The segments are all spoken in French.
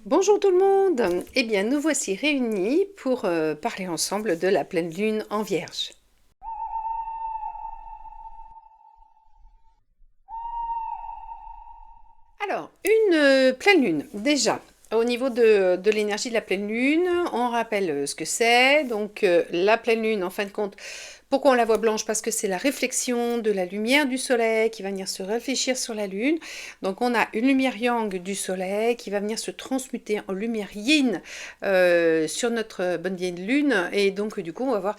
Bonjour tout le monde! Eh bien, nous voici réunis pour parler ensemble de la pleine lune en Vierge. Alors, une pleine lune, déjà. Au niveau de l'énergie de la pleine lune, on rappelle ce que c'est. Donc, la pleine lune, en fin de compte, pourquoi on la voit blanche? Parce que c'est la réflexion de la lumière du soleil qui va venir se réfléchir sur la lune. Donc, on a une lumière yang du soleil qui va venir se transmuter en lumière yin sur notre bonne vieille lune. Et donc, du coup, on va avoir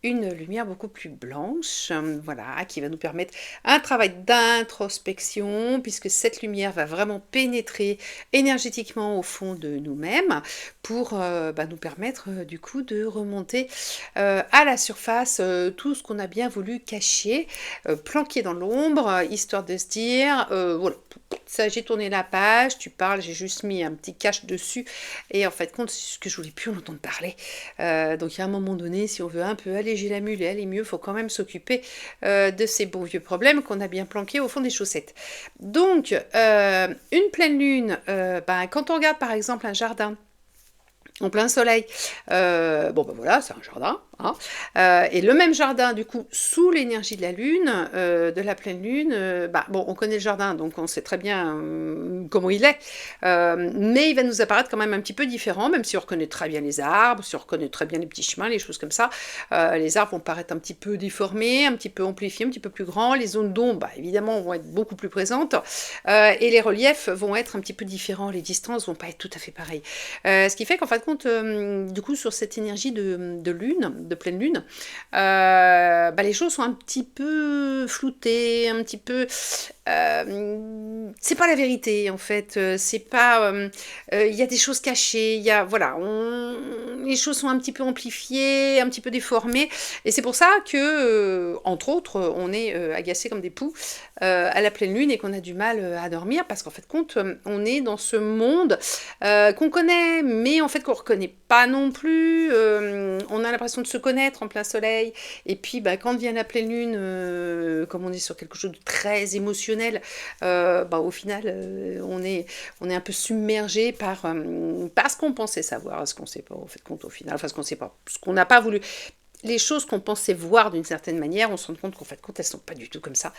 une lumière beaucoup plus blanche, voilà, qui va nous permettre un travail d'introspection, puisque cette lumière va vraiment pénétrer énergétiquement au fond de nous-mêmes pour nous permettre du coup de remonter à la surface tout ce qu'on a bien voulu cacher, planquer dans l'ombre, histoire de se dire, voilà, ça j'ai tourné la page, tu parles, j'ai juste mis un petit cache dessus, et en fait compte, c'est ce que je voulais plus en entendre parler. Donc il y a un moment donné, si on veut un peu alléger la mule et aller mieux, il faut quand même s'occuper de ces beaux vieux problèmes qu'on a bien planqués au fond des chaussettes. Donc, une pleine lune, quand on regarde par exemple un jardin, en plein soleil. Voilà, c'est un jardin. Hein. Et le même jardin, du coup, sous l'énergie de la lune, de la pleine lune, on connaît le jardin, donc on sait très bien comment il est. Mais il va nous apparaître quand même un petit peu différent, même si on reconnaît très bien les arbres, si on reconnaît très bien les petits chemins, les choses comme ça. Les arbres vont paraître un petit peu déformés, un petit peu amplifiés, un petit peu plus grands. Les zones d'ombre, évidemment, vont être beaucoup plus présentes. Et les reliefs vont être un petit peu différents. Les distances vont pas être tout à fait pareilles. Ce qui fait qu'en fin de compte, du coup, sur cette énergie de lune, de pleine lune, les choses sont un petit peu floutées, un petit peu... c'est pas la vérité, en fait. C'est pas... Il y a des choses cachées, il y a... Voilà, les choses sont un petit peu amplifiées, un petit peu déformées. Et c'est pour ça que, entre autres, on est agacé comme des poux à la pleine lune et qu'on a du mal à dormir parce qu'en fait, compte, on est dans ce monde qu'on connaît, mais en fait qu'on ne reconnaît pas non plus. On a l'impression de se connaître en plein soleil. Et puis, quand vient la pleine lune, comme on est sur quelque chose de très émotionnel, au final, on est un peu submergé par ce qu'on pensait savoir, ce qu'on ne sait pas, au fait, compte au final, enfin ce qu'on ne sait pas, ce qu'on n'a pas voulu. Les choses qu'on pensait voir d'une certaine manière, on se rend compte qu'en fait, elles ne sont pas du tout comme ça.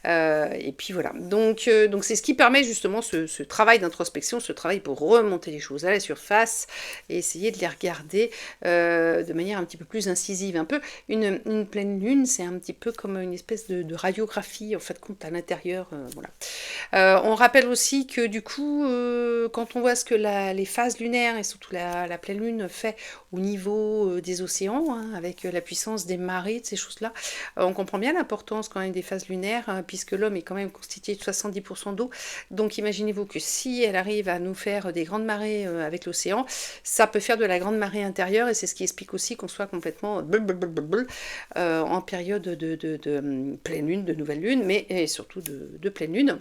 Et puis voilà. Donc c'est ce qui permet justement ce travail d'introspection, ce travail pour remonter les choses à la surface et essayer de les regarder de manière un petit peu plus incisive. Un peu une pleine lune, c'est un petit peu comme une espèce de radiographie, en fait, compte à l'intérieur. Voilà. On rappelle aussi que du coup, quand on voit ce que les phases lunaires et surtout la pleine lune fait au niveau des océans, hein, avec la puissance des marées, de ces choses-là, on comprend bien l'importance quand même des phases lunaires, hein, puisque l'homme est quand même constitué de 70% d'eau. Donc imaginez-vous que si elle arrive à nous faire des grandes marées avec l'océan, ça peut faire de la grande marée intérieure, et c'est ce qui explique aussi qu'on soit complètement en période de pleine lune, de nouvelle lune, mais et surtout de pleine lune.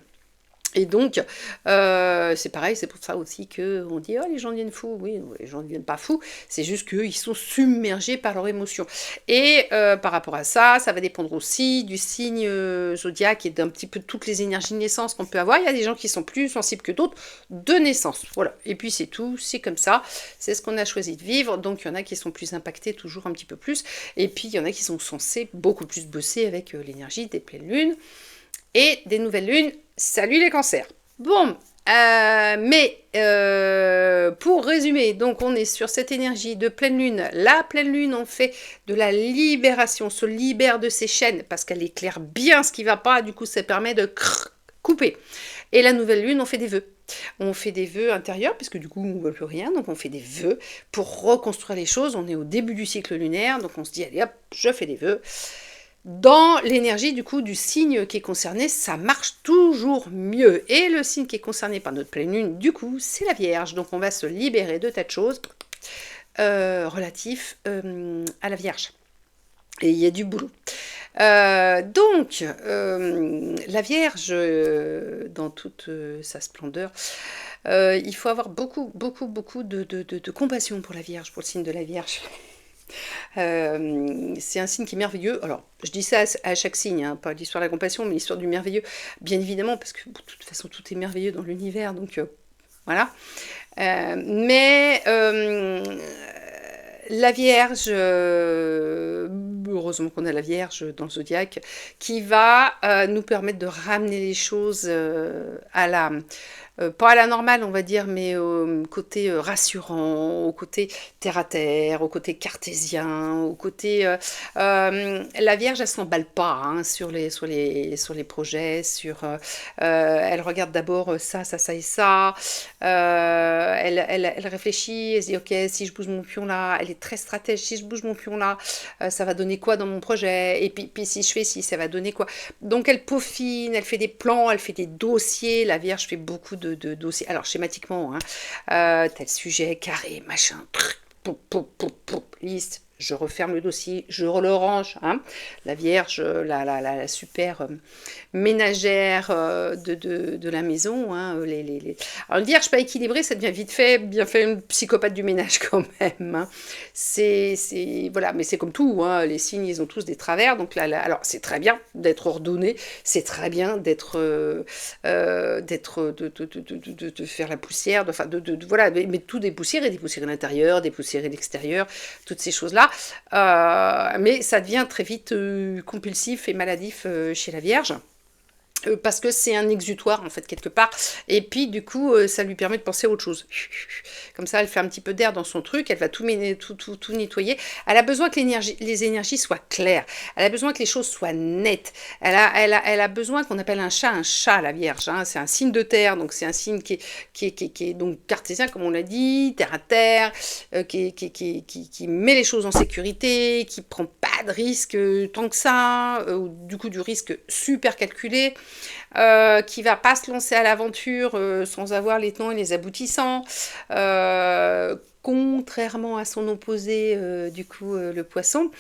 Et donc, c'est pareil, c'est pour ça aussi qu'on dit « Oh, les gens deviennent fous ». Oui, les gens ne deviennent pas fous, c'est juste qu'ils sont submergés par leurs émotions. Et par rapport à ça, ça va dépendre aussi du signe zodiaque et d'un petit peu toutes les énergies de naissance qu'on peut avoir. Il y a des gens qui sont plus sensibles que d'autres de naissance. Voilà, et puis c'est tout, c'est comme ça, c'est ce qu'on a choisi de vivre. Donc il y en a qui sont plus impactés, toujours un petit peu plus. Et puis il y en a qui sont censés beaucoup plus bosser avec l'énergie des pleines lunes et des nouvelles lunes. Salut les cancers. Bon, pour résumer, donc on est sur cette énergie de pleine lune. La pleine lune, on fait de la libération, on se libère de ses chaînes parce qu'elle éclaire bien ce qui ne va pas, du coup ça permet de couper. Et la nouvelle lune, on fait des vœux. On fait des vœux intérieurs, puisque du coup on ne veut plus rien, donc on fait des vœux pour reconstruire les choses. On est au début du cycle lunaire, donc on se dit, allez hop, je fais des vœux. Dans l'énergie du coup du signe qui est concerné, ça marche toujours mieux. Et le signe qui est concerné par notre pleine lune, du coup, c'est la Vierge. Donc on va se libérer de tas de choses relatifs à la Vierge. Et il y a du boulot. La Vierge, dans toute sa splendeur, il faut avoir beaucoup de compassion pour la Vierge, pour le signe de la Vierge. C'est un signe qui est merveilleux. Alors, je dis ça à chaque signe, hein, pas l'histoire de la compassion, mais l'histoire du merveilleux, bien évidemment, parce que de toute façon, tout est merveilleux dans l'univers, donc Voilà. Mais la Vierge, heureusement qu'on a la Vierge dans le zodiaque, qui va nous permettre de ramener les choses à la, pas à la normale, on va dire, mais au côté rassurant, au côté terre à terre, au côté cartésien, au côté. La Vierge, elle s'emballe pas hein, sur les projets, elle regarde d'abord ça et ça. Elle réfléchit, elle se dit ok, si je bouge mon pion là, elle est très stratège, si je bouge mon pion là, ça va donner quoi dans mon projet? Et puis si je fais ci, ça va donner quoi? Donc elle peaufine, elle fait des plans, elle fait des dossiers. La Vierge fait beaucoup de dossiers. Alors schématiquement, hein, tel sujet, carré, machin, truc, liste. Je referme le dossier, je le range. Hein. La Vierge, la super ménagère de la maison. Hein, Alors, une Vierge pas équilibrée, ça devient vite fait, bien fait, une psychopathe du ménage quand même. Hein. Voilà, mais c'est comme tout. Hein, les signes, ils ont tous des travers. Donc alors, c'est très bien d'être ordonné, c'est très bien d'être, de faire la poussière, voilà, mais tout dépoussiérer, dépoussiérer l'intérieur, dépoussiérer l'extérieur, toutes ces choses-là. Mais ça devient très vite compulsif et maladif chez la Vierge. Parce que c'est un exutoire en fait quelque part et puis du coup ça lui permet de penser à autre chose comme ça elle fait un petit peu d'air dans son truc, elle va tout nettoyer, elle a besoin que les énergies soient claires, elle a besoin que les choses soient nettes, elle a besoin qu'on appelle un chat la Vierge, hein. C'est un signe de terre donc c'est un signe qui est donc cartésien comme on l'a dit, terre à terre, qui met les choses en sécurité, qui prend pas de risque tant que ça, ou du coup du risque super calculé, qui va pas se lancer à l'aventure sans avoir les tenants et les aboutissants, contrairement à son opposé, du coup, le poisson,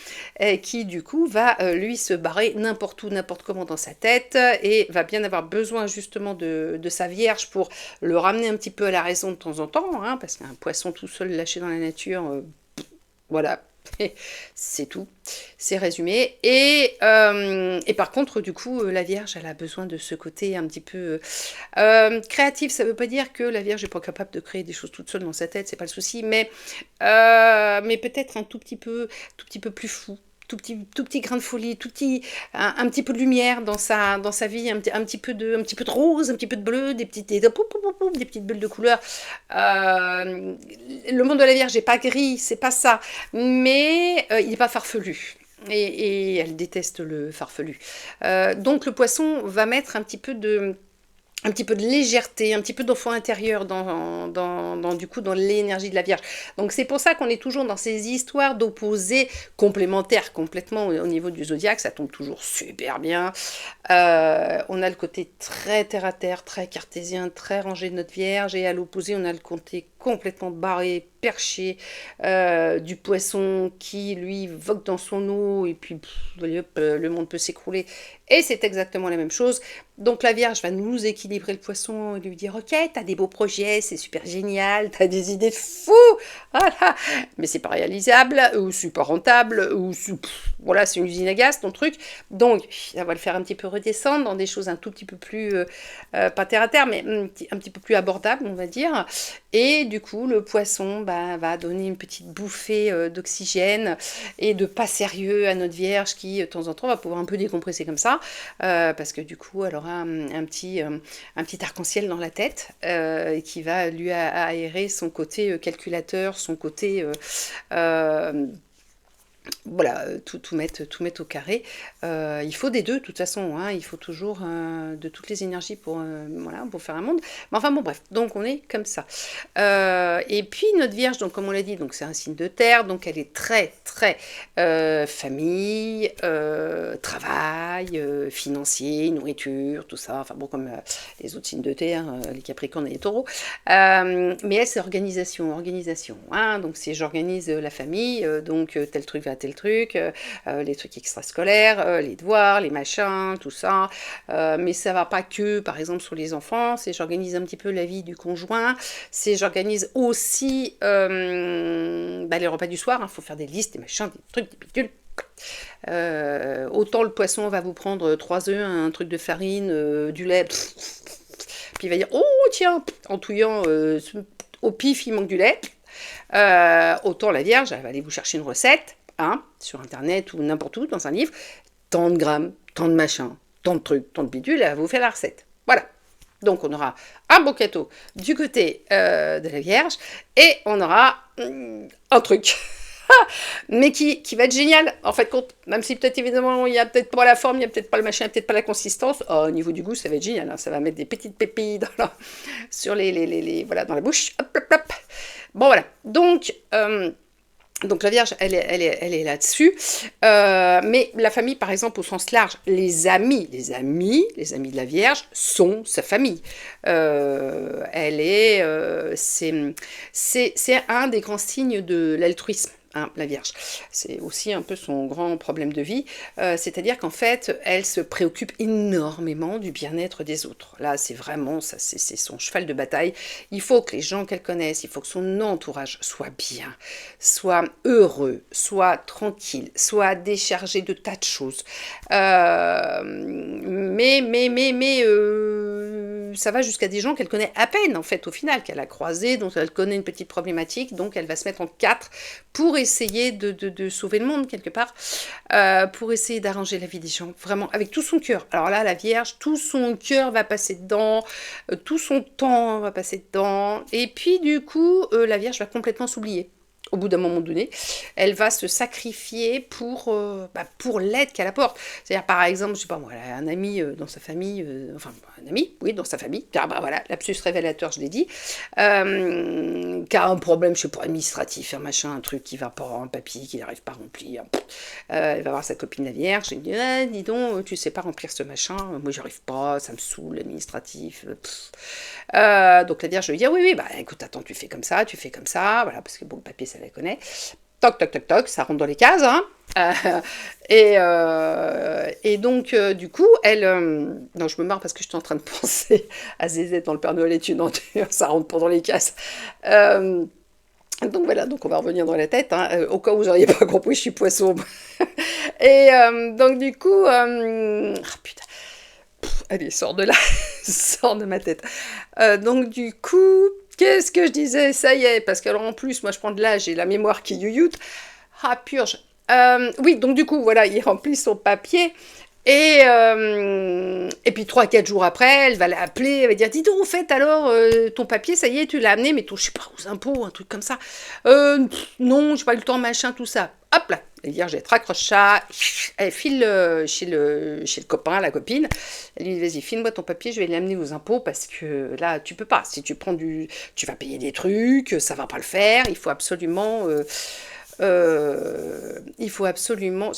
qui du coup va lui se barrer n'importe où, n'importe comment dans sa tête, et va bien avoir besoin justement de sa Vierge pour le ramener un petit peu à la raison de temps en temps, hein, parce qu'un poisson tout seul lâché dans la nature, voilà. C'est tout, c'est résumé. Et par contre, du coup, la Vierge, elle a besoin de ce côté un petit peu créatif. Ça veut pas dire que la Vierge n'est pas capable de créer des choses toute seule dans sa tête, c'est pas le souci, mais peut-être un tout petit peu plus fou. Tout petit grain de folie, un petit peu de lumière dans sa vie, un petit peu de rose, un petit peu de bleu, des petites bulles de couleur. Le monde de la Vierge n'est pas gris, c'est pas ça, mais il n'est pas farfelu. Et elle déteste le farfelu. Donc le poisson va mettre un petit peu de légèreté, un petit peu d'enfant intérieur du coup, dans l'énergie de la Vierge. Donc c'est pour ça qu'on est toujours dans ces histoires d'opposés complémentaires complètement au niveau du zodiaque, ça tombe toujours super bien. On a le côté très terre à terre, très cartésien, très rangé de notre Vierge, et à l'opposé, on a le côté complètement barré, perché, du poisson qui, lui, vogue dans son eau, et puis hop, le monde peut s'écrouler. Et c'est exactement la même chose. Donc la Vierge va nous équilibrer le poisson et lui dire ok, t'as des beaux projets, c'est super génial, t'as des idées fous, voilà, mais c'est pas réalisable, ou c'est pas rentable, ou voilà, c'est une usine à gaz ton truc. Donc ça va le faire un petit peu redescendre dans des choses un tout petit peu plus, pas terre à terre, mais un petit peu plus abordables, on va dire. Et du coup, le poisson va donner une petite bouffée d'oxygène et de pas sérieux à notre Vierge qui, de temps en temps, va pouvoir un peu décompresser comme ça, parce que du coup, elle aura un petit arc-en-ciel dans la tête qui va lui aérer son côté calculateur, son côté voilà, tout mettre au carré. Il faut des deux, de toute façon. Hein, il faut toujours de toutes les énergies voilà, pour faire un monde. Mais enfin bon, bref. Donc on est comme ça. Et puis notre Vierge, donc comme on l'a dit, donc c'est un signe de terre. Donc elle est très très famille, travail, financier, nourriture, tout ça. Enfin bon, comme les autres signes de terre, les Capricornes et les Taureaux. Mais elle, c'est organisation. Hein, donc si j'organise la famille, donc tel truc va à tel truc, les trucs extrascolaires, les devoirs, les machins, tout ça. Mais ça va pas que, par exemple, sur les enfants. C'est j'organise un petit peu la vie du conjoint. C'est j'organise aussi les repas du soir. Il faut faire des listes, des machins, des trucs, des pilules. Autant le poisson va vous prendre 3 œufs, un truc de farine, du lait. puis il va dire, oh tiens, en touillant au pif, il manque du lait. Autant la Vierge, elle va aller vous chercher une recette, hein, sur Internet ou n'importe où, dans un livre, tant de grammes, tant de machins, tant de trucs, tant de bidules, elle va vous faire la recette. Voilà. Donc on aura un bon gâteau du côté de la Vierge, et on aura un truc. Mais qui va être génial, en fait, même si peut-être évidemment il n'y a peut-être pas la forme, il n'y a peut-être pas le machin, il n'y a peut-être pas la consistance, au niveau du goût ça va être génial, hein, ça va mettre des petites pépilles sur voilà, dans la bouche, hop, hop, hop. Bon voilà, donc la Vierge, elle est là-dessus, mais la famille, par exemple, au sens large, les amis de la Vierge sont sa famille. C'est un des grands signes de l'altruisme. Hein, la Vierge, c'est aussi un peu son grand problème de vie, c'est-à-dire qu'en fait, elle se préoccupe énormément du bien-être des autres. Là, c'est vraiment ça, c'est son cheval de bataille. Il faut que les gens qu'elle connaisse, il faut que son entourage soit bien, soit heureux, soit tranquille, soit déchargé de tas de choses. Ça va jusqu'à des gens qu'elle connaît à peine, en fait, au final, qu'elle a croisés, dont elle connaît une petite problématique, donc elle va se mettre en quatre pour essayer de sauver le monde, quelque part, pour essayer d'arranger la vie des gens, vraiment, avec tout son cœur. Alors là, la Vierge, tout son cœur va passer dedans, tout son temps va passer dedans, et puis, du coup, la Vierge va complètement s'oublier. Au bout d'un moment donné, elle va se sacrifier pour l'aide qu'elle apporte. C'est-à-dire, par exemple, je sais pas moi, elle a un ami dans sa famille, un ami, oui, dans sa famille, car voilà, lapsus révélateur, je l'ai dit, qui a un problème, je sais pas, administratif, un machin, un truc qui va pas, un papier qu'il n'arrive pas à remplir. Elle va voir sa copine la Vierge, elle dit, dis donc, tu sais pas remplir ce machin, moi j'arrive pas, ça me saoule, l'administratif. Donc la Vierge lui dit, oui, bah écoute, attends, tu fais comme ça, voilà, parce que bon, le papier, ça la connaît. Toc, toc, toc, toc, ça rentre dans les cases, hein. Et donc, du coup, elle... non, je me marre parce que je suis en train de penser à Zézette dans le Père Noël est une ordure, ça rentre pas dans les cases. Donc voilà, donc on va revenir dans la tête, hein, au cas où vous n'auriez pas compris, je suis poisson. Et donc du coup... putain. Allez, sors de là, sors de ma tête. Donc du coup... Qu'est-ce que je disais? Ça y est, parce qu'alors en plus, moi je prends de l'âge et la mémoire qui youyoute. Ah purge. Oui, donc du coup, voilà, il remplit son papier. Et puis 3-4 jours après, elle va l'appeler, elle va dire, dis donc, au fait, alors, ton papier, ça y est, tu l'as amené, mais ton, je sais pas, aux impôts, un truc comme ça. Non, j'ai pas eu le temps, machin, tout ça. Hop là, la Vierge, elle raccroche ça, elle file chez le copain, la copine, elle lui dit, vas-y, file-moi ton papier, je vais l'amener aux impôts, parce que là, tu peux pas, si tu prends tu vas payer des trucs, ça va pas le faire, il faut absolument... ça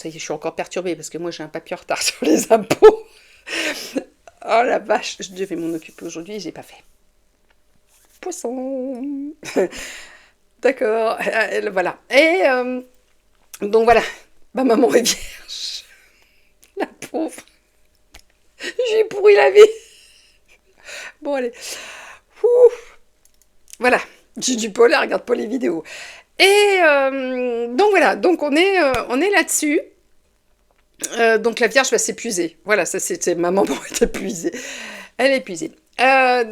y est, je suis encore perturbée, parce que moi, j'ai un papier en retard sur les impôts. Oh la vache, je devais m'en occuper aujourd'hui, j'ai pas fait. Poisson. D'accord, voilà. Et... donc voilà, ma maman est vierge. La pauvre. J'ai pourri la vie. Bon, allez. Ouf. Voilà. J'ai du polaire, regarde pas les vidéos. Et donc voilà, donc on est là-dessus. Donc la Vierge va s'épuiser. Voilà, ça c'est ma maman est épuisée. Elle est épuisée.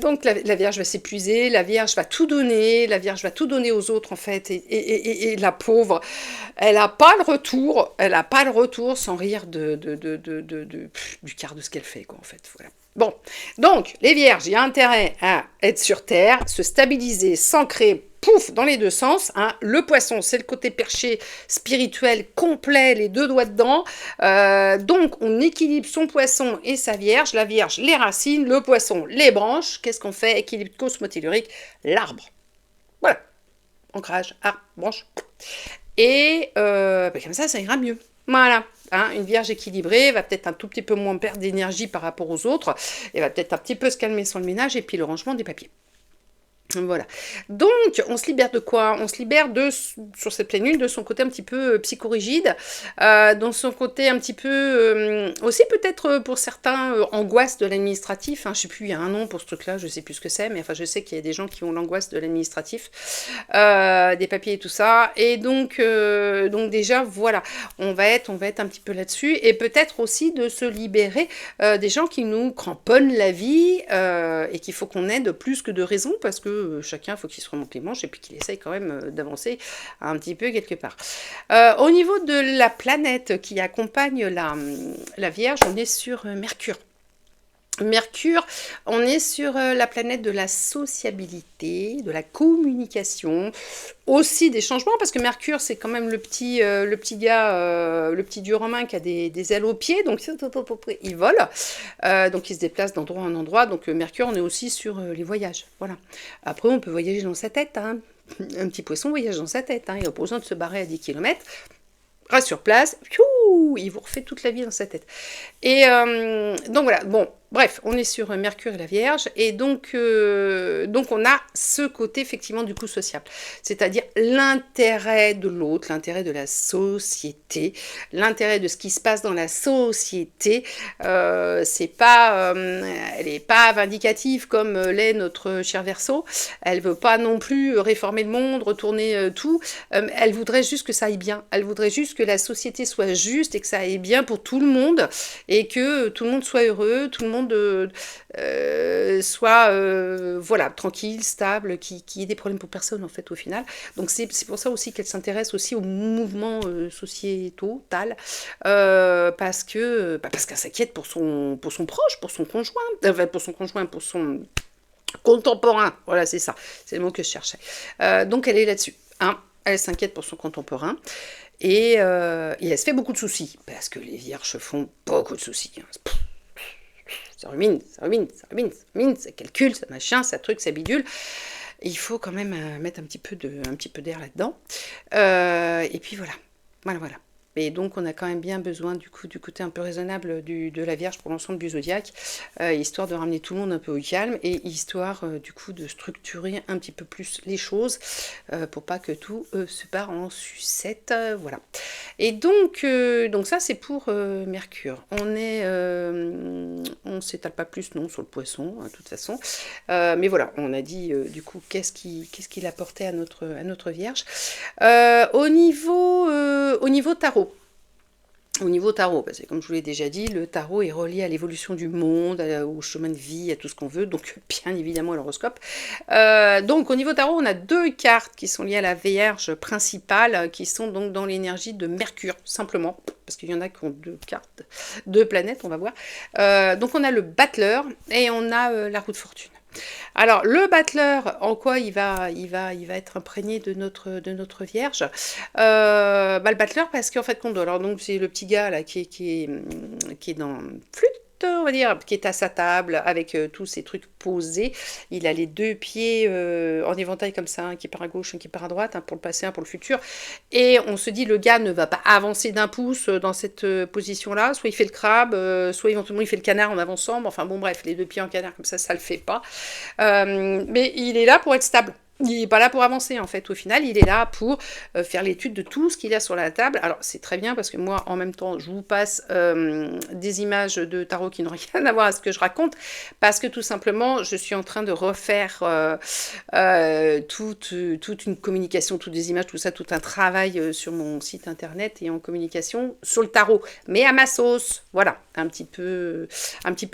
Donc la Vierge va s'épuiser, la Vierge va tout donner, la Vierge va tout donner aux autres en fait, et la pauvre, elle n'a pas le retour sans rire du quart de ce qu'elle fait, quoi, en fait. Voilà. Bon, donc les Vierges, il y a intérêt à être sur Terre, se stabiliser, s'ancrer, pouf, dans les deux sens. Hein. Le poisson, c'est le côté perché spirituel complet, les deux doigts dedans. Donc, on équilibre son poisson et sa Vierge. La Vierge, les racines, le poisson, les branches. Qu'est-ce qu'on fait? Équilibre cosmotellurique, l'arbre. Voilà. Ancrage, arbre, branche. Et comme ça ira mieux. Voilà. Hein, une Vierge équilibrée va peut-être un tout petit peu moins perdre d'énergie par rapport aux autres. Et va peut-être un petit peu se calmer sur le ménage et puis le rangement des papiers. Voilà. Donc, on se libère de quoi? On se libère sur cette pleine lune, de son côté un petit peu psychorigide, dans son côté un petit peu, aussi peut-être pour certains, angoisse de l'administratif, hein, je sais plus, il y a un nom pour ce truc-là, je sais plus ce que c'est, mais enfin, je sais qu'il y a des gens qui ont l'angoisse de l'administratif, des papiers et tout ça, et donc déjà, voilà, on va être un petit peu là-dessus, et peut-être aussi de se libérer des gens qui nous cramponnent la vie et qu'il faut qu'on aide plus que de raison parce que chacun, il faut qu'il se remonte les manches et puis qu'il essaye quand même d'avancer un petit peu quelque part. Au niveau de la planète qui accompagne la Vierge, on est sur Mercure. Mercure, on est sur la planète de la sociabilité, de la communication, aussi des changements, parce que Mercure, c'est quand même le petit gars, le petit dieu romain qui a des ailes aux pieds, donc il vole, donc il se déplace d'endroit en endroit, donc Mercure, on est aussi sur les voyages, voilà. Après, on peut voyager dans sa tête, hein. Un petit poisson voyage dans sa tête, hein. Il n'a pas besoin de se barrer à 10 km. Reste sur place, il vous refait toute la vie dans sa tête. Et donc voilà, bon, bref, on est sur Mercure et la Vierge, et donc on a ce côté effectivement du coup sociable, c'est-à-dire l'intérêt de l'autre, l'intérêt de la société, l'intérêt de ce qui se passe dans la société. C'est pas, elle n'est pas vindicative comme l'est notre cher Verseau. Elle veut pas non plus réformer le monde, retourner tout. Elle voudrait juste que ça aille bien. Elle voudrait juste que la société soit juste et que ça aille bien pour tout le monde et que tout le monde soit heureux, tout le monde soit voilà, tranquille, stable, qui ait des problèmes pour personne en fait au final. Donc c'est pour ça aussi qu'elle s'intéresse aussi aux mouvements sociétaux, parce qu'elle s'inquiète pour son proche, pour son conjoint, pour son contemporain. Voilà, c'est ça, c'est le mot que je cherchais. Donc elle est là-dessus. Hein. Elle s'inquiète pour son contemporain. Et elle se fait beaucoup de soucis, parce que les vierges font beaucoup de soucis. Hein. Ça rumine, ça calcule, ça machin, ça truc, ça bidule. Il faut quand même mettre un petit peu d'air là-dedans. Et puis voilà. Voilà. Et donc, on a quand même bien besoin du côté un peu raisonnable de la Vierge pour l'ensemble du zodiaque, histoire de ramener tout le monde un peu au calme et histoire de structurer un petit peu plus les choses pour pas que tout se part en sucette. Voilà. Et donc ça, c'est pour Mercure. On s'étale pas plus non sur le poisson, hein, de toute façon. Mais voilà, on a dit qu'est-ce qu'il apportait à notre Vierge. Au niveau tarot. Au niveau tarot, parce que comme je vous l'ai déjà dit, le tarot est relié à l'évolution du monde, au chemin de vie, à tout ce qu'on veut, donc bien évidemment à l'horoscope. Donc au niveau tarot, on a 2 cartes qui sont liées à la Vierge principale, qui sont donc dans l'énergie de Mercure, simplement, parce qu'il y en a qui ont 2 cartes, 2 planètes, on va voir. Donc on a le battleur et on a la roue de fortune. Alors, le battleur, en quoi il va être imprégné de notre Vierge. Le battleur, parce qu'en fait, alors donc c'est le petit gars là qui est dans flûte, on va dire, qui est à sa table avec tous ses trucs posés. Il a les 2 pieds en éventail comme ça, un qui part à gauche, un qui part à droite, un pour le passé, un pour le futur. Et on se dit, le gars ne va pas avancer d'un pouce dans cette position-là. Soit il fait le crabe, soit éventuellement il fait le canard en avançant. Enfin bon, bref, les 2 pieds en canard comme ça le fait pas. Mais il est là pour être stable. Il n'est pas là pour avancer, en fait, au final. Il est là pour faire l'étude de tout ce qu'il y a sur la table. Alors, c'est très bien, parce que moi, en même temps, je vous passe des images de tarot qui n'ont rien à voir à ce que je raconte, parce que, tout simplement, je suis en train de refaire toute une communication, toutes des images, tout ça, tout un travail sur mon site internet et en communication sur le tarot. Mais à ma sauce, voilà, un petit peu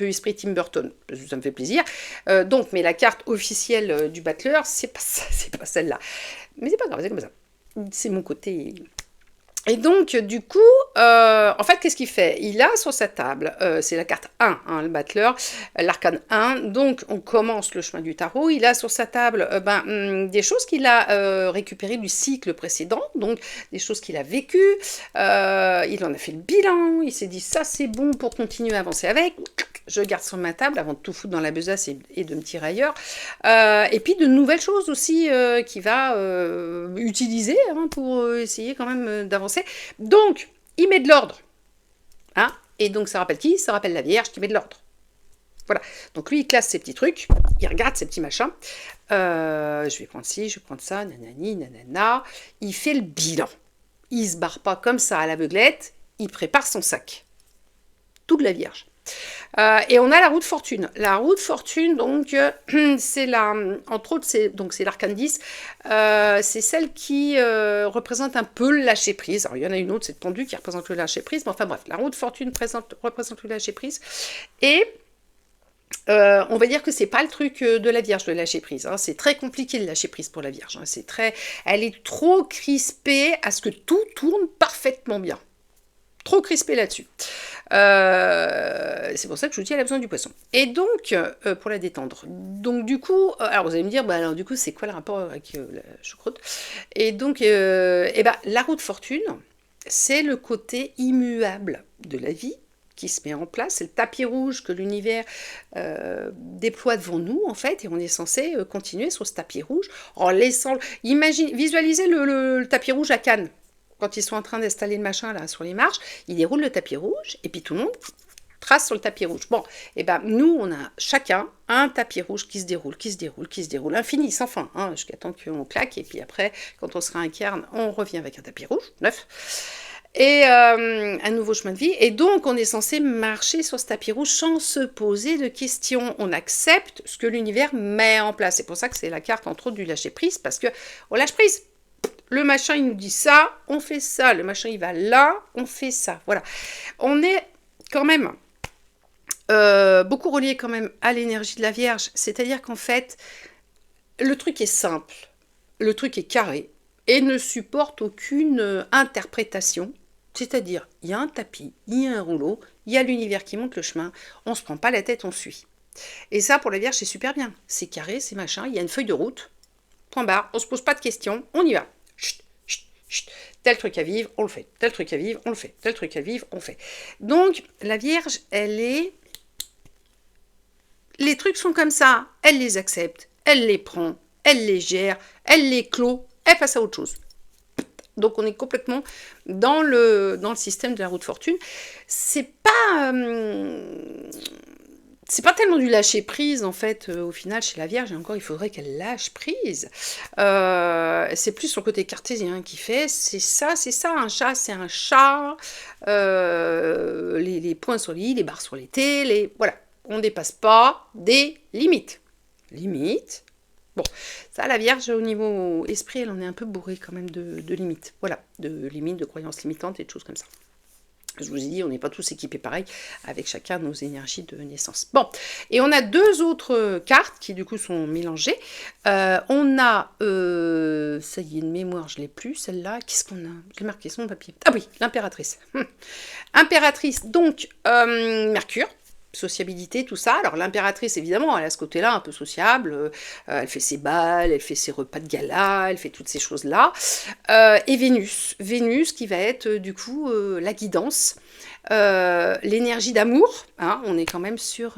esprit Tim Burton. Ça me fait plaisir. Mais la carte officielle du battleur, c'est pas celle-là. Mais c'est pas grave, c'est comme ça. C'est mon côté. Et donc, en fait, qu'est-ce qu'il fait? Il a sur sa table, c'est la carte 1, hein, le battleur, l'arcane 1, donc on commence le chemin du tarot. Il a sur sa table des choses qu'il a récupérées du cycle précédent, donc des choses qu'il a vécues. Il en a fait le bilan, il s'est dit ça c'est bon pour continuer à avancer avec. Je garde sur ma table avant de tout foutre dans la besace et de me tirer ailleurs. Et puis de nouvelles choses aussi qu'il va utiliser pour essayer quand même d'avancer. Donc, il met de l'ordre. Hein, et donc, ça rappelle qui? Ça rappelle la Vierge qui met de l'ordre. Voilà. Donc, lui, il classe ses petits trucs. il regarde ces petits machins. Je vais prendre ci, je vais prendre ça, nanani, nanana. Il fait le bilan. Il se barre pas comme ça à l'aveuglette. Il prépare son sac. Tout de la Vierge. Et on a la roue de fortune. La roue de fortune, donc, c'est la, entre autres, c'est l'arcane 10. C'est celle qui représente un peu le lâcher prise. Alors, il y en a une autre, c'est le pendu qui représente le lâcher prise. Mais enfin bref, la roue de fortune représente le lâcher prise. Et on va dire que c'est pas le truc de la Vierge, de lâcher prise. Hein. C'est très compliqué de lâcher prise pour la Vierge. Hein. Elle est trop crispée à ce que tout tourne parfaitement bien. Trop crispée là-dessus. C'est pour ça que je vous dis, elle a besoin du poisson. Et donc, pour la détendre. Donc du coup, alors vous allez me dire, bah alors du coup, c'est quoi le rapport avec la choucroute? Et donc, la roue de fortune, c'est le côté immuable de la vie qui se met en place. C'est le tapis rouge que l'univers déploie devant nous, en fait, et on est censé continuer sur ce tapis rouge en laissant... Visualisez le tapis rouge à Cannes. Quand ils sont en train d'installer le machin là sur les marches, ils déroulent le tapis rouge et puis tout le monde trace sur le tapis rouge. Bon, et ben nous, on a chacun un tapis rouge qui se déroule, infini, sans fin, hein, jusqu'à temps qu'on claque. Et puis après, quand on se réincarne, on revient avec un tapis rouge, neuf. Et un nouveau chemin de vie. Et donc, on est censé marcher sur ce tapis rouge sans se poser de questions. On accepte ce que l'univers met en place. C'est pour ça que c'est la carte, entre autres, du lâcher-prise, parce que on lâche prise. Le machin, il nous dit ça, on fait ça. Le machin, il va là, on fait ça. Voilà. On est quand même beaucoup relié quand même à l'énergie de la Vierge. C'est-à-dire qu'en fait, le truc est simple, le truc est carré et ne supporte aucune interprétation. C'est-à-dire, il y a un tapis, il y a un rouleau, il y a l'univers qui monte le chemin, on ne se prend pas la tête, on suit. Et ça, pour la Vierge, c'est super bien. C'est carré, c'est machin, il y a une feuille de route, point barre, on ne se pose pas de questions, on y va. Chut, chut, chut. Tel truc à vivre, on le fait. Tel truc à vivre, on le fait. Tel truc à vivre, on le fait. Donc, la Vierge, elle est... Les trucs sont comme ça, elle les accepte, elle les prend, elle les gère, elle les clôt, elle passe à autre chose. Donc, on est complètement dans le système de la roue de fortune. C'est pas tellement du lâcher prise en fait au final chez la Vierge, et encore il faudrait qu'elle lâche prise. C'est plus son côté cartésien qui fait, c'est ça, un chat c'est un chat, les points sur les i, les barres sur les t, voilà, on ne dépasse pas des limites. Limites. Bon, ça la Vierge au niveau esprit, elle en est un peu bourrée quand même de limites, voilà, de limites, de croyances limitantes et de choses comme ça. Je vous ai dit, on n'est pas tous équipés pareil, avec chacun nos énergies de naissance. Bon, et on a deux autres cartes qui du coup sont mélangées. On a, ça y est, de mémoire, je ne l'ai plus, celle-là. Qu'est-ce qu'on a? Je l'ai marqué sur mon papier. Ah oui, l'impératrice. Impératrice, donc, Mercure. Sociabilité, tout ça. Alors l'impératrice, évidemment, elle a ce côté-là un peu sociable, elle fait ses balles, elle fait ses repas de gala, elle fait toutes ces choses-là. Et Vénus qui va être du coup la guidance, l'énergie d'amour, hein, on est quand même sur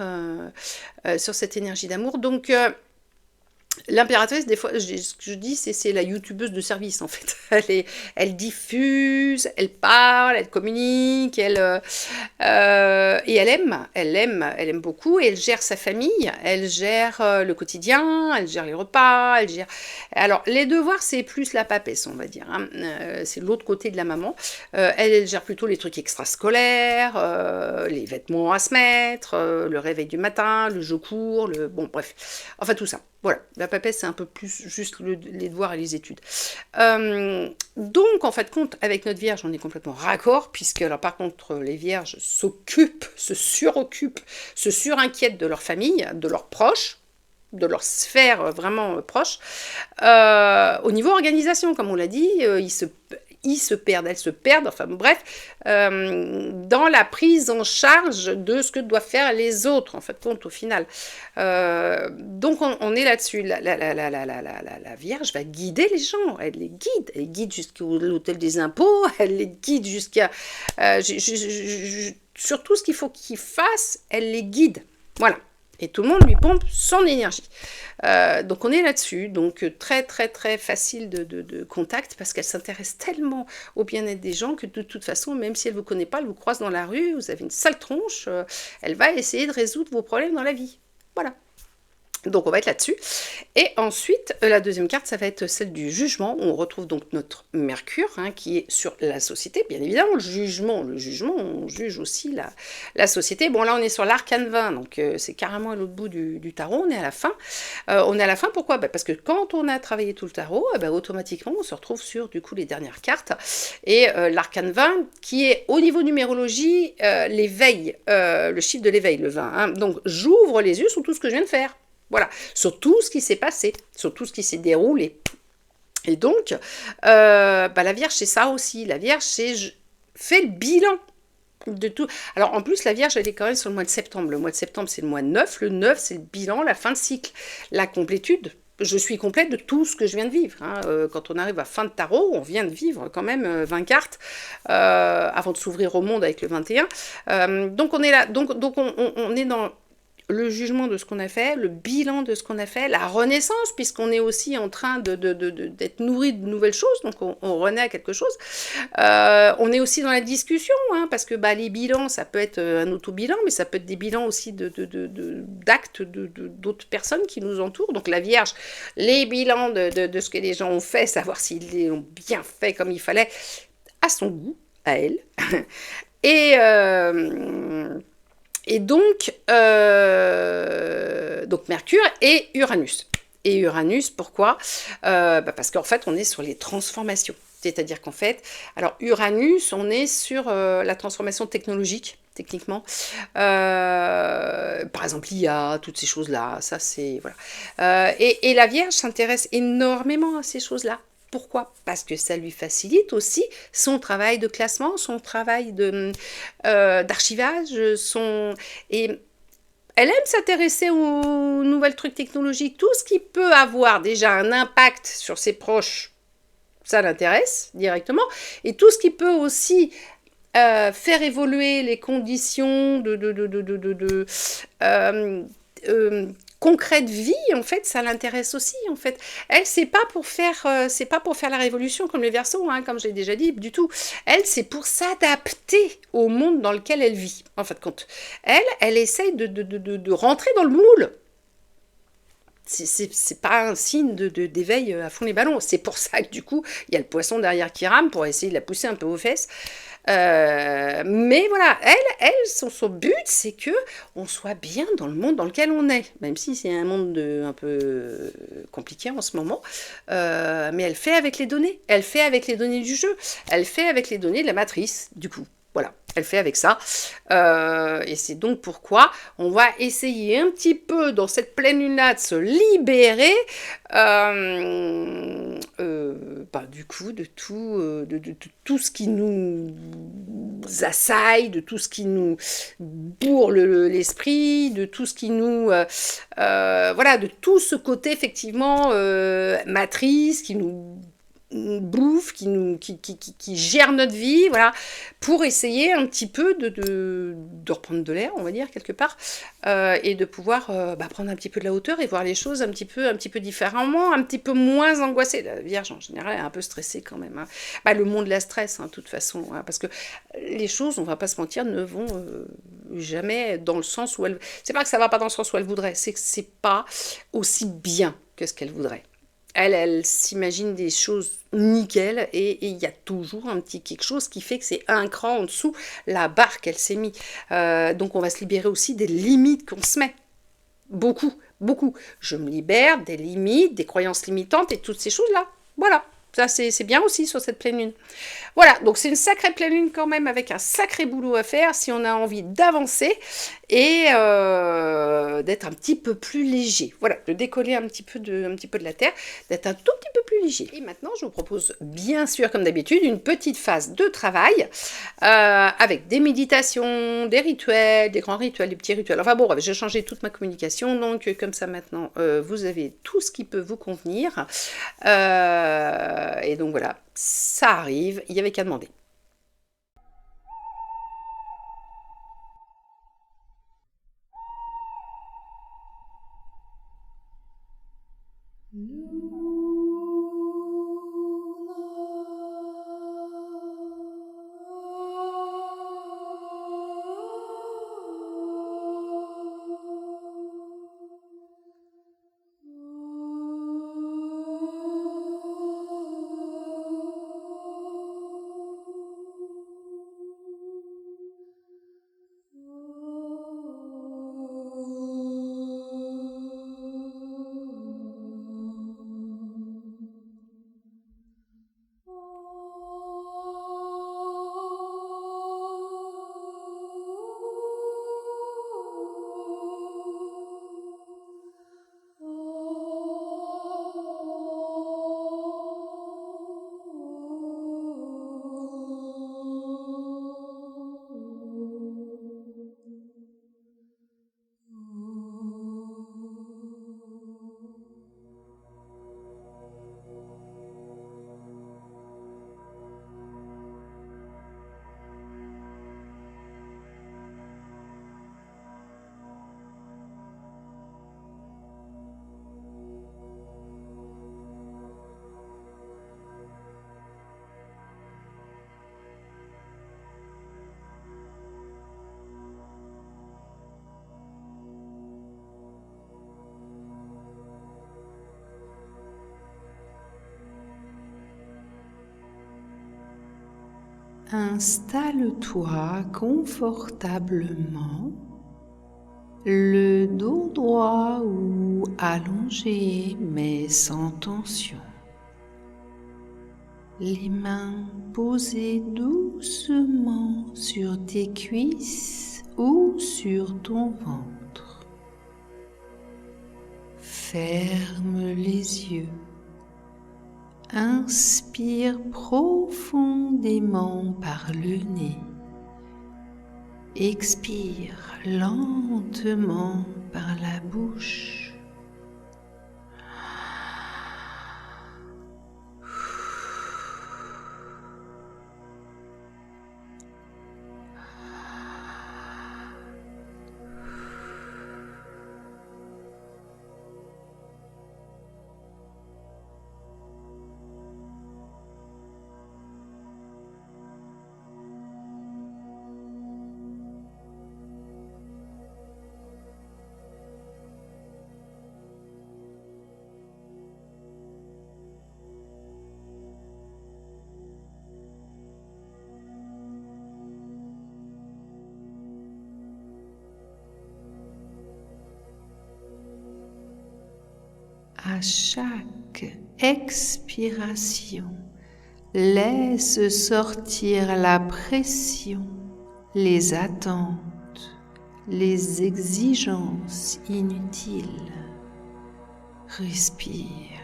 cette énergie d'amour. Donc l'impératrice, des fois, ce que je dis, c'est la youtubeuse de service, en fait. Elle diffuse, elle parle, elle communique, et elle aime beaucoup, et elle gère sa famille, elle gère le quotidien, elle gère les repas, elle gère... Alors, les devoirs, c'est plus la papesse, on va dire. Hein. C'est l'autre côté de la maman. Elle gère plutôt les trucs extrascolaires, les vêtements à se mettre, le réveil du matin, le jeu court, bon, bref. Enfin, tout ça. Voilà, la papesse, c'est un peu plus juste les devoirs et les études. Donc, en fait, compte, avec notre Vierge, on est complètement raccord, puisque, alors, par contre, les Vierges s'occupent, se suroccupent, se surinquiètent de leur famille, de leurs proches, de leur sphère vraiment proche. Au niveau organisation, comme on l'a dit, ils se perdent, elles se perdent, enfin bref, dans la prise en charge de ce que doivent faire les autres, en fait, compte au final. Donc on est là-dessus. La Vierge va guider les gens, elle les guide jusqu'à l'hôtel des impôts, elle les guide jusqu'à... sur tout ce qu'il faut qu'ils fassent, elle les guide. Voilà. Et tout le monde lui pompe son énergie. Donc on est là-dessus, donc très très très facile de contact, parce qu'elle s'intéresse tellement au bien-être des gens que de toute façon, même si elle ne vous connaît pas, elle vous croise dans la rue, vous avez une sale tronche, elle va essayer de résoudre vos problèmes dans la vie. Voilà. Donc on va être là-dessus. Et ensuite, la deuxième carte, ça va être celle du jugement, où on retrouve donc notre Mercure, hein, qui est sur la société, bien évidemment, le jugement, on juge aussi la société. Bon, là, on est sur l'arcane 20, donc c'est carrément à l'autre bout du tarot, on est à la fin. On est à la fin, pourquoi? Parce que quand on a travaillé tout le tarot, automatiquement, on se retrouve sur, du coup, les dernières cartes. Et l'arcane 20, qui est, au niveau numérologie, l'éveil, le chiffre de l'éveil, le 20. Hein. Donc, j'ouvre les yeux sur tout ce que je viens de faire. Voilà, sur tout ce qui s'est passé, sur tout ce qui s'est déroulé. Et donc, la Vierge, c'est ça aussi. La Vierge, c'est fait le bilan de tout. Alors, en plus, la Vierge, elle est quand même sur le mois de septembre. Le mois de septembre, c'est le mois 9. Le 9, c'est le bilan, la fin de cycle, la complétude. Je suis complète de tout ce que je viens de vivre. Hein. Quand on arrive à fin de tarot, on vient de vivre quand même 20 cartes avant de s'ouvrir au monde avec le 21. Donc, on est là. Donc on est dans le jugement de ce qu'on a fait, le bilan de ce qu'on a fait, la renaissance, puisqu'on est aussi en train d'être nourri de nouvelles choses, donc on renaît à quelque chose. On est aussi dans la discussion, hein, parce que les bilans, ça peut être un auto-bilan, mais ça peut être des bilans aussi d'actes d'autres personnes qui nous entourent. Donc la Vierge, les bilans de ce que les gens ont fait, savoir s'ils l'ont bien fait comme il fallait, à son goût, à elle. Et donc Mercure et Uranus. Et Uranus, pourquoi? Parce qu'en fait, on est sur les transformations. C'est-à-dire qu'en fait, alors Uranus, on est sur la transformation technologique, techniquement. Par exemple, l'IA, toutes ces choses-là, ça c'est... Voilà. Et la Vierge s'intéresse énormément à ces choses-là. Pourquoi? Parce que ça lui facilite aussi son travail de classement, son travail d'archivage, et elle aime s'intéresser aux nouvelles trucs technologiques, tout ce qui peut avoir déjà un impact sur ses proches, ça l'intéresse directement, et tout ce qui peut aussi faire évoluer les conditions concrète vie, en fait, ça l'intéresse aussi, en fait. Elle, c'est pas pour faire la révolution comme les Verseaux, hein, comme j'ai déjà dit, du tout. Elle, c'est pour s'adapter au monde dans lequel elle vit, en fin de compte. Elle essaye de rentrer dans le moule. C'est pas un signe d'éveil à fond les ballons. C'est pour ça que du coup, il y a le poisson derrière qui rame pour essayer de la pousser un peu aux fesses. Mais voilà, son but, c'est que on soit bien dans le monde dans lequel on est, même si c'est un monde un peu compliqué en ce moment. Mais elle fait avec les données. Elle fait avec les données du jeu. Elle fait avec les données de la matrice, du coup. Voilà, elle fait avec ça. Et c'est donc pourquoi on va essayer un petit peu dans cette pleine lune-là de se libérer du coup de tout ce qui nous assaille, de tout ce qui nous bourre l'esprit, de tout ce qui nous... de tout ce côté effectivement matrice qui nous bouffe, qui gère notre vie, voilà, pour essayer un petit peu de reprendre de l'air, on va dire, quelque part, et de pouvoir prendre un petit peu de la hauteur et voir les choses un petit peu différemment, un petit peu moins angoissée. La Vierge, en général, est un peu stressée quand même. Hein. Le monde la stresse, hein, de toute façon, hein, parce que les choses, on va pas se mentir, ne vont jamais dans le sens où elle... C'est pas que ça va pas dans le sens où elle voudrait, c'est que c'est pas aussi bien que ce qu'elle voudrait. Elle s'imagine des choses nickel et il y a toujours un petit quelque chose qui fait que c'est un cran en dessous la barre qu'elle s'est mis. Donc on va se libérer aussi des limites qu'on se met. Beaucoup, beaucoup. Je me libère des limites, des croyances limitantes et toutes ces choses-là. Voilà. Ça, c'est bien aussi sur cette pleine lune. Voilà, donc c'est une sacrée pleine lune quand même avec un sacré boulot à faire si on a envie d'avancer et d'être un petit peu plus léger. Voilà, de décoller un petit peu de la Terre, d'être un tout petit peu plus léger. Et maintenant, je vous propose bien sûr, comme d'habitude, une petite phase de travail avec des méditations, des rituels, des grands rituels, des petits rituels. Enfin bon, j'ai changé toute ma communication, donc comme ça maintenant, vous avez tout ce qui peut vous convenir. Et donc voilà, ça arrive, il n'y avait qu'à demander. Installe-toi confortablement, le dos droit ou allongé mais sans tension. Les mains posées doucement sur tes cuisses ou sur ton ventre. Ferme les yeux. Inspire profondément par le nez. Expire lentement par la bouche. À chaque expiration, laisse sortir la pression, les attentes, les exigences inutiles. Respire.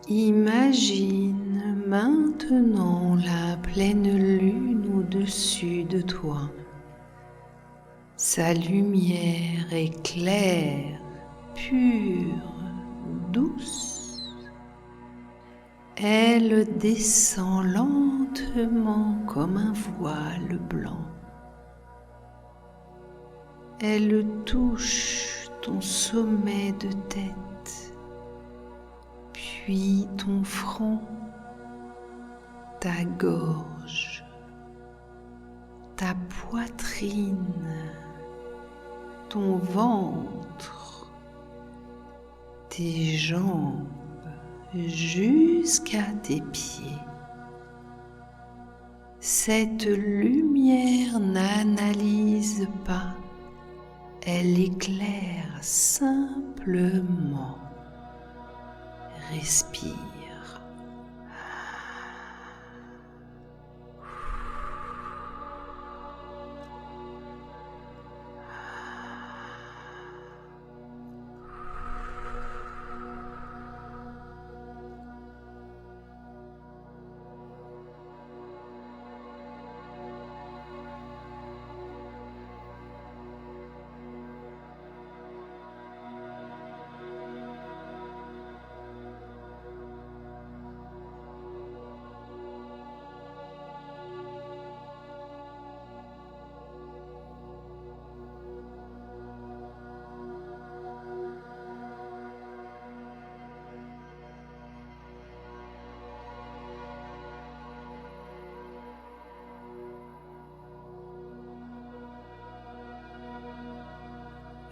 Imagine maintenant la pleine lune au-dessus de toi. Sa lumière est claire, pure, douce. Elle descend lentement comme un voile blanc. Elle touche ton sommet de tête, puis ton front, ta gorge, ta poitrine, ton ventre, tes jambes jusqu'à tes pieds. Cette lumière n'analyse pas, elle éclaire simplement. Respire.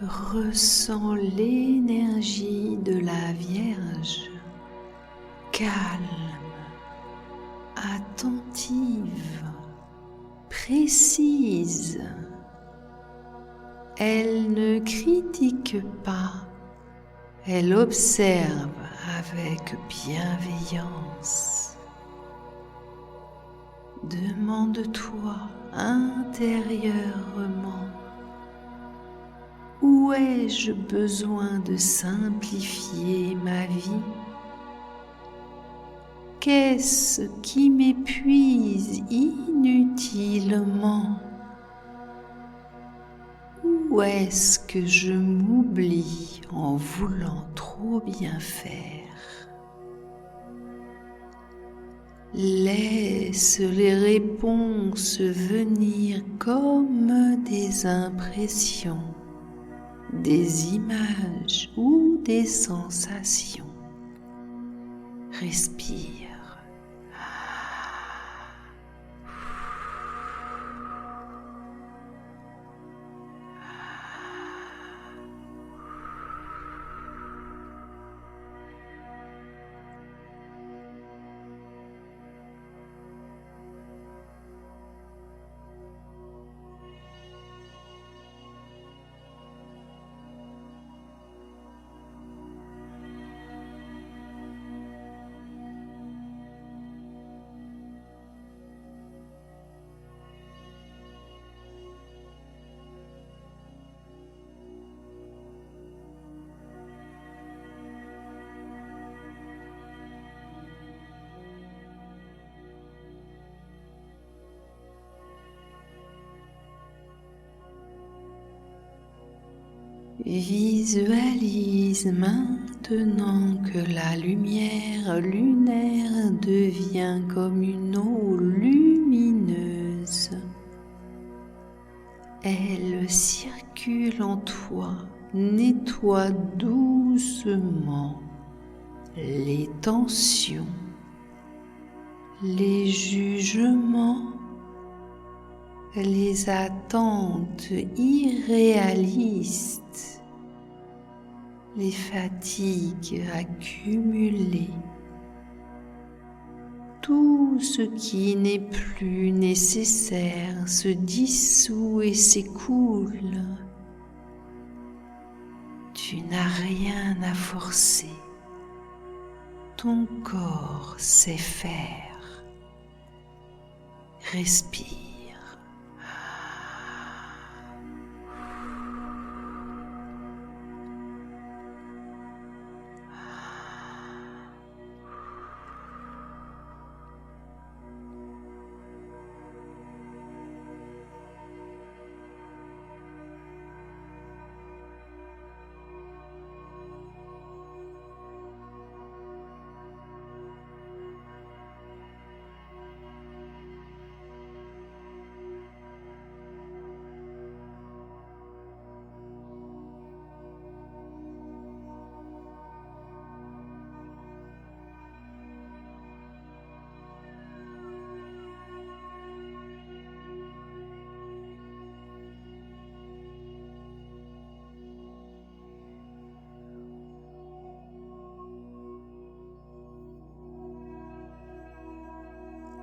Ressens l'énergie de la Vierge, calme, attentive, précise. Elle ne critique pas, elle observe avec bienveillance. Demande-toi intérieurement où Où ai-je besoin de simplifier ma vie? Qu'est-ce qui m'épuise inutilement? Où est-ce que je m'oublie en voulant trop bien faire? Laisse les réponses venir comme des impressions, des images ou des sensations. Respire. Visualise maintenant que la lumière lunaire devient comme une eau lumineuse. Elle circule en toi, nettoie doucement les tensions, les jugements, les attentes irréalistes, les fatigues accumulées, tout ce qui n'est plus nécessaire se dissout et s'écoule. Tu n'as rien à forcer, ton corps sait faire. Respire.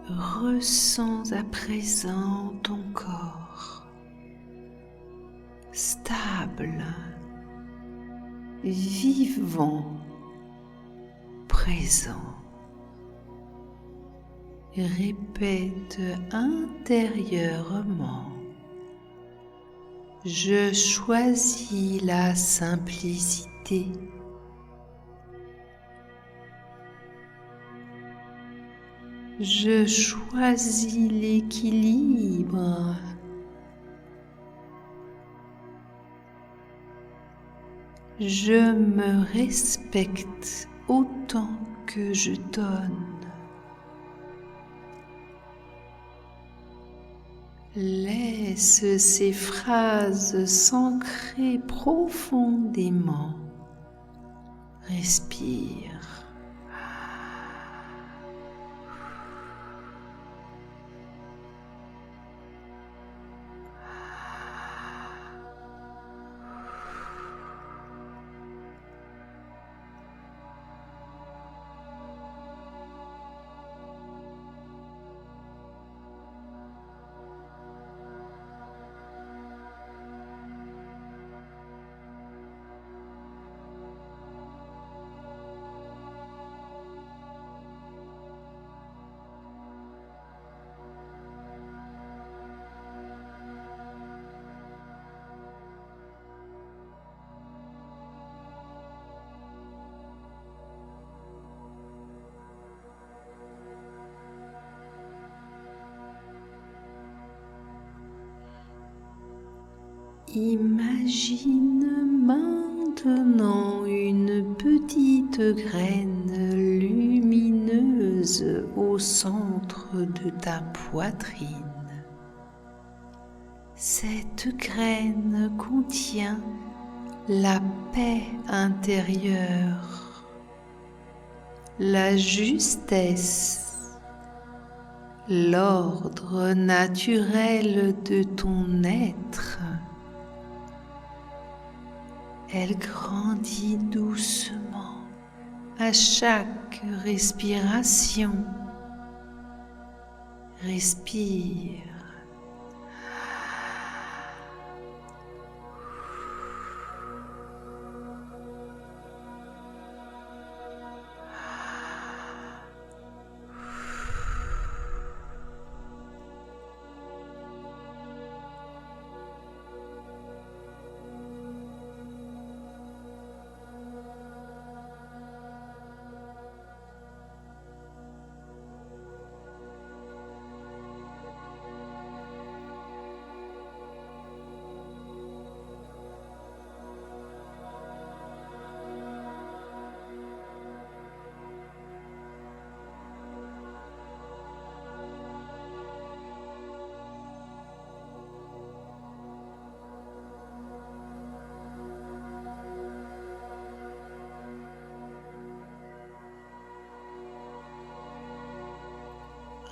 Ressens à présent ton corps stable, vivant, présent. Répète intérieurement: je choisis la simplicité. Je choisis l'équilibre. Je me respecte autant que je donne. Laisse ces phrases s'ancrer profondément. Respire. Imagine maintenant une petite graine lumineuse au centre de ta poitrine. Cette graine contient la paix intérieure, la justesse, l'ordre naturel de ton être. Elle grandit doucement à chaque respiration. Respire.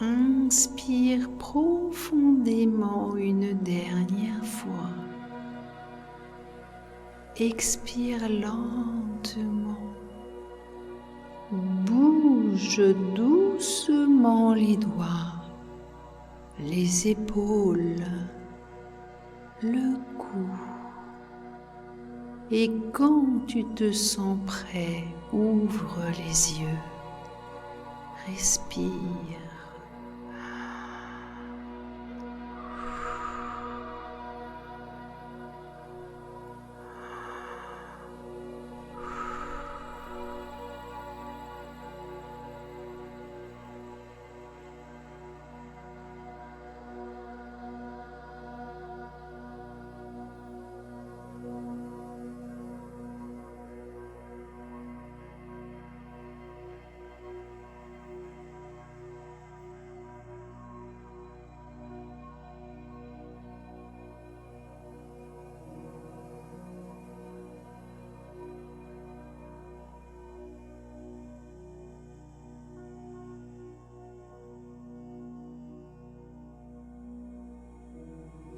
Inspire profondément une dernière fois. Expire lentement. Bouge doucement les doigts, les épaules, le cou. Et quand tu te sens prêt, ouvre les yeux. Respire.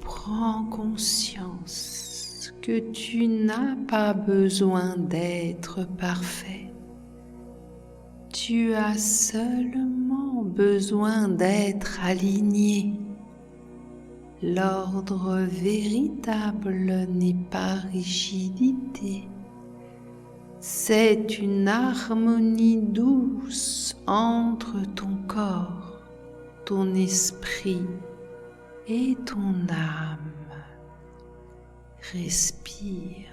Prends conscience que tu n'as pas besoin d'être parfait. Tu as seulement besoin d'être aligné. L'ordre véritable n'est pas rigidité. C'est une harmonie douce entre ton corps, ton esprit et ton âme. Respire.